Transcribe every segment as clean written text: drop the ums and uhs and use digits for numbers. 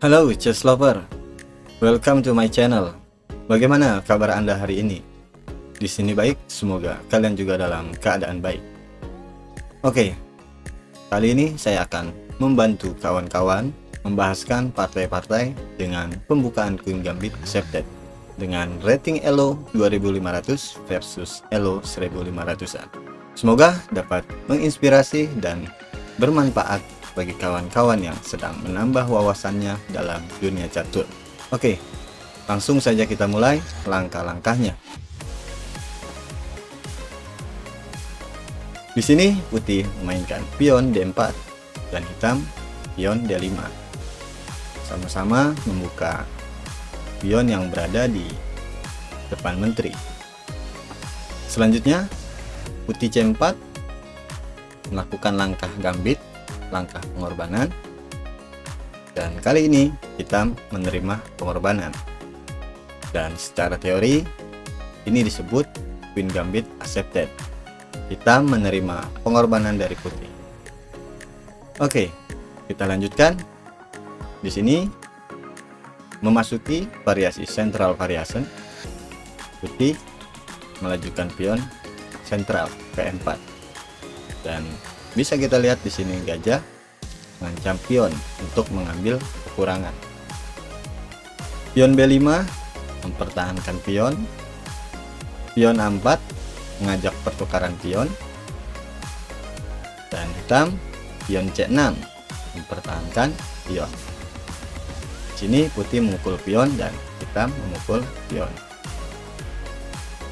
Halo chess lover, welcome to my channel. Bagaimana kabar Anda hari ini? Di sini baik, semoga kalian juga dalam keadaan baik. Oke, kali ini saya akan membantu kawan-kawan membahaskan partai-partai dengan pembukaan Queen Gambit Accepted dengan rating Elo 2500 versus Elo 1500-an. Semoga dapat menginspirasi dan bermanfaat bagi kawan-kawan yang sedang menambah wawasannya dalam dunia catur. Oke, langsung saja kita mulai langkah-langkahnya. Di sini putih memainkan pion D4 dan hitam pion D5. Sama-sama membuka pion yang berada di depan menteri. Selanjutnya putih C4 melakukan langkah gambit, langkah pengorbanan, dan kali ini hitam menerima pengorbanan. Dan secara teori ini disebut Queen Gambit Accepted. Hitam menerima pengorbanan dari putih. Oke, kita lanjutkan. Di sini memasuki variasi Central Variation. Putih melajukan pion sentral ke E4. Dan bisa kita lihat di sini gajah mengancam pion untuk mengambil kekurangan. Pion B5 mempertahankan pion. Pion A4 mengajak pertukaran pion. Dan hitam pion C6 mempertahankan pion. Di sini putih memukul pion dan hitam memukul pion.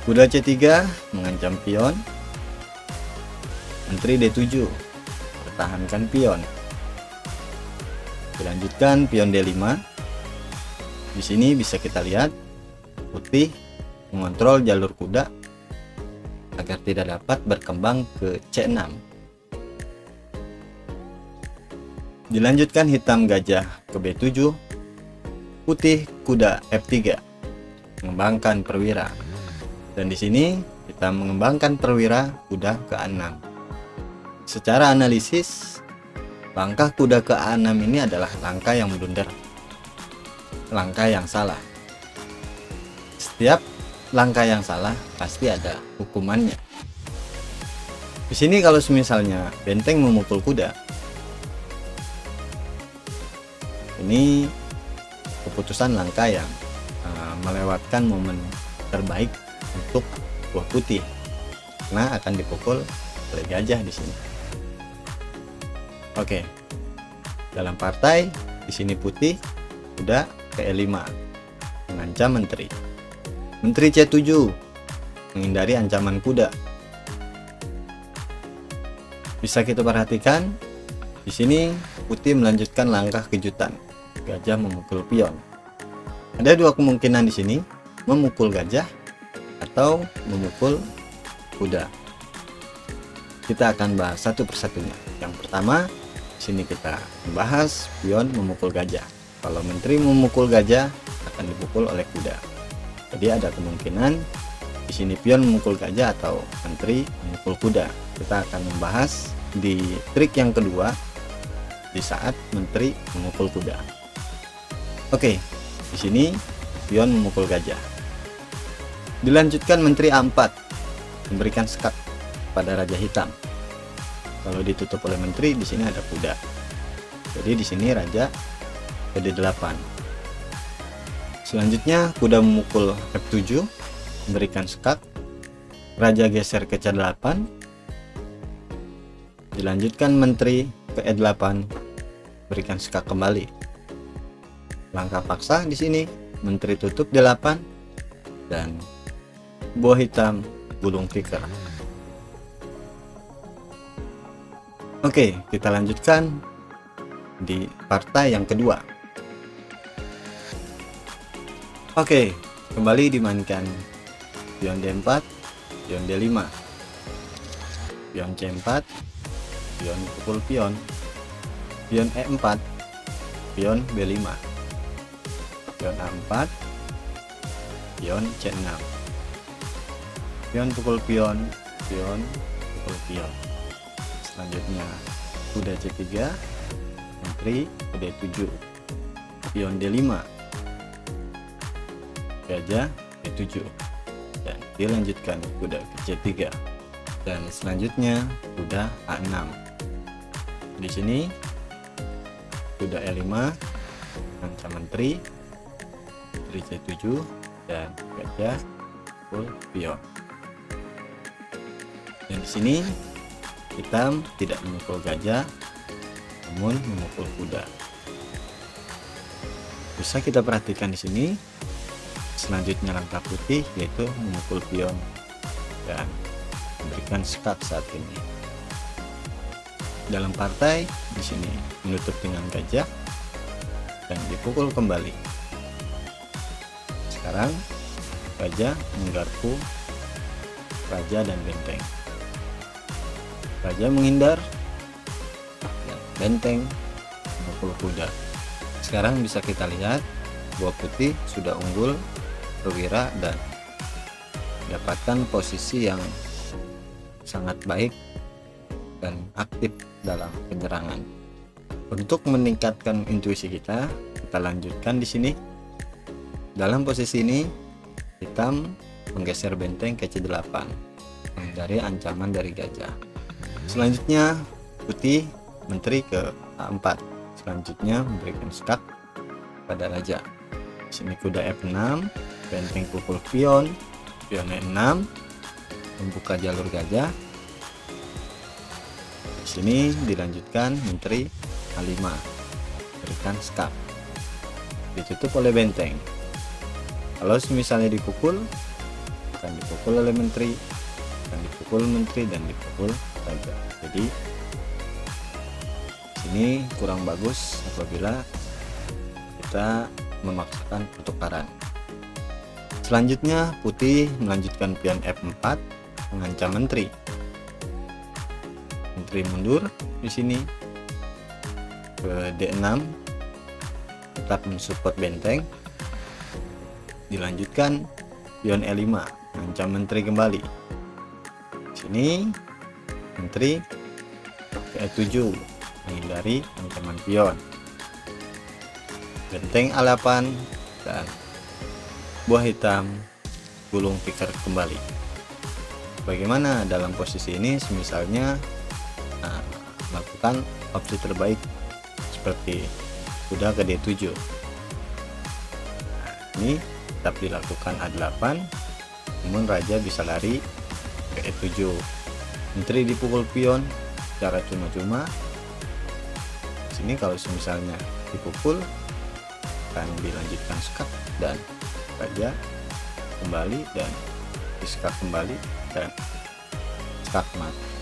Kuda C3 mengancam pion. Menteri D7 pertahankan pion. Dilanjutkan pion D5. Di sini bisa kita lihat putih mengontrol jalur kuda agar tidak dapat berkembang ke C6. Dilanjutkan hitam gajah ke B7. Putih kuda F3 mengembangkan perwira. Dan di sini hitam mengembangkan perwira kuda ke A6. Secara analisis, langkah kuda ke A6 ini adalah langkah yang blunder, langkah yang salah. Setiap langkah yang salah pasti ada hukumannya. Di sini kalau misalnya benteng memukul kuda, ini keputusan langkah yang melewatkan momen terbaik untuk buah putih, karena akan dipukul oleh gajah di sini. Oke, dalam partai di sini putih kuda ke E5 mengancam menteri. Menteri C7 menghindari ancaman kuda. Bisa kita perhatikan di sini putih melanjutkan langkah kejutan. Gajah memukul pion. Ada dua kemungkinan di sini, memukul gajah atau memukul kuda. Kita akan bahas satu persatunya. Yang pertama, di sini kita membahas pion memukul gajah. Kalau menteri memukul gajah akan dipukul oleh kuda. Jadi ada kemungkinan di sini pion memukul gajah atau menteri memukul kuda. Kita akan membahas di trik yang kedua di saat menteri memukul kuda. Oke, di sini pion memukul gajah. Dilanjutkan menteri A4 memberikan sekat pada raja hitam. Kalau ditutup oleh menteri, di sini ada kuda. Jadi di sini raja ke D8. Selanjutnya kuda memukul F7 memberikan sekat. Raja geser ke C8. Dilanjutkan menteri ke E8 berikan sekat kembali. Langkah paksa di sini menteri tutup D8 dan buah hitam gulung tikar. Oke, kita lanjutkan di partai yang kedua. Oke, kembali dimainkan pion D4, pion D5, pion C4, pion pukul pion, pion E4, pion B5, pion A4, pion C6, pion pukul pion, pion pukul pion. Selanjutnya kuda C3, menteri ke D7. pion D5, gajah D7, dan dilanjutkan kuda ke C3, dan selanjutnya kuda A6. Di sini kuda E5, ancam menteri C7, dan gajah full pion. Dan di sini hitam tidak memukul gajah, namun memukul kuda. Bisa kita perhatikan di sini. Selanjutnya langkah putih yaitu memukul pion dan memberikan skak saat ini. Dalam partai di sini menutup dengan gajah dan dipukul kembali. Sekarang gajah menggarpu raja dan benteng. Raja menghindar dan benteng memukul kuda. Sekarang bisa kita lihat buah putih sudah unggul perwira dan mendapatkan posisi yang sangat baik dan aktif dalam penyerangan. Untuk meningkatkan intuisi kita lanjutkan di sini. Dalam posisi ini hitam menggeser benteng ke C8 menghindari ancaman dari gajah. Selanjutnya putih menteri ke A4. Selanjutnya memberikan skak pada raja. Di sini kuda F6, benteng pukul pion, pion E6, membuka jalur gajah. Di sini dilanjutkan menteri A5, berikan skak, ditutup oleh benteng. Kalau misalnya dipukul, akan dipukul oleh menteri, akan dipukul menteri dan dipukul raja. Jadi sini kurang bagus apabila kita memaksakan pertukaran. Selanjutnya putih melanjutkan pion F4 mengancam menteri. Menteri mundur di sini ke D6, tetap mensupport benteng. Dilanjutkan pion E5 mengancam menteri kembali. Di sini menteri ke E7 menghindari ancaman pion. Benteng A8 dan buah hitam gulung tikar kembali. Bagaimana dalam posisi ini? Misalnya melakukan opsi terbaik seperti kuda ke D7. Ini tetap dilakukan A8, namun raja bisa lari ke E7. Menteri dipukul pion secara cuma-cuma. Sini kalau misalnya dipukul akan dilanjutkan skak dan raja kembali dan diskak kembali dan skak mati.